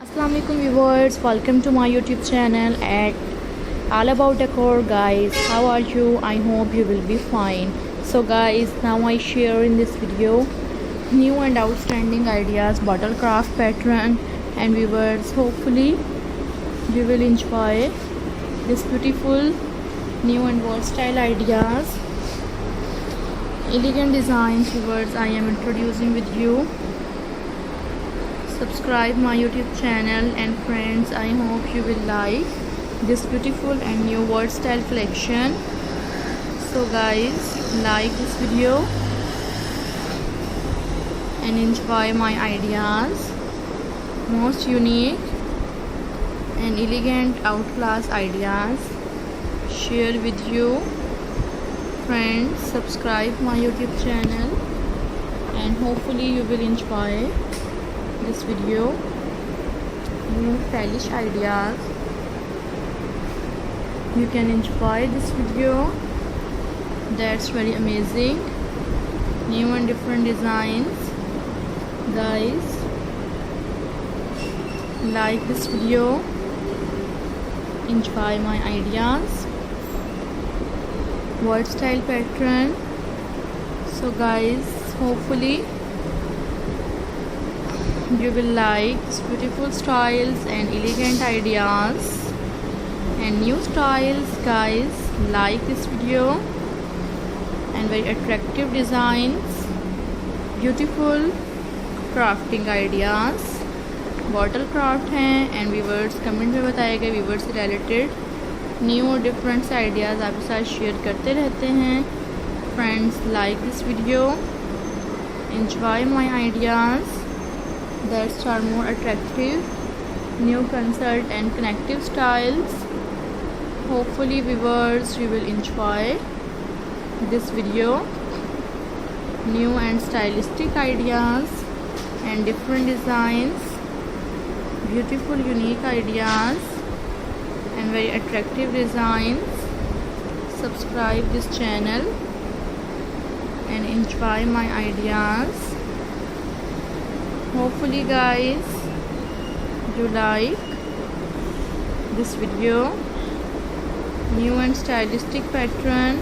Assalamualaikum viewers, welcome to my YouTube channel at all about decor. Guys, how are you? I hope you will be fine. So guys, now I share in this video new and outstanding ideas, bottle craft pattern, and viewers, hopefully you will enjoy this beautiful new and versatile ideas, elegant designs. Viewers, I am introducing with you. Subscribe my YouTube channel, and friends, I hope you will like this beautiful and new versatile collection. So guys, like this video and enjoy my ideas, most unique and elegant outclass ideas share with you. Friends, subscribe my YouTube channel and hopefully you will enjoy this video. New stylish ideas, you can enjoy this video. That's very amazing. New and different designs. Guys, like this video, enjoy my ideas, word style pattern. So guys, hopefully you will like these beautiful styles and elegant ideas and new styles. Guys, like this video, and very attractive designs, beautiful crafting ideas, bottle craft हैं. And viewers comment में बताएगा viewers से related new और different से ideas आपके साथ share करते रहते हैं. Friends, like this video, enjoy my ideas that are more attractive, new concert and connective styles. Hopefully viewers, you will enjoy this video. New and stylistic ideas and different designs, beautiful unique ideas and very attractive designs. Subscribe this channel and enjoy my ideas. Hopefully guys, you like this video. New and stylistic pattern,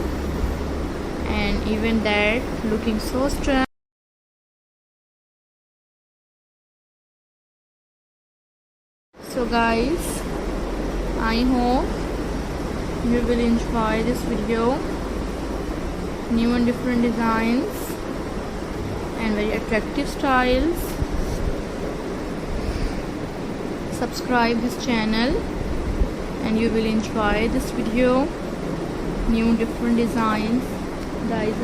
and even that looking so strong. So guys, I hope you will enjoy this video. New and different designs and very attractive styles. Subscribe this channel and you will enjoy this video. New different designs. Guys,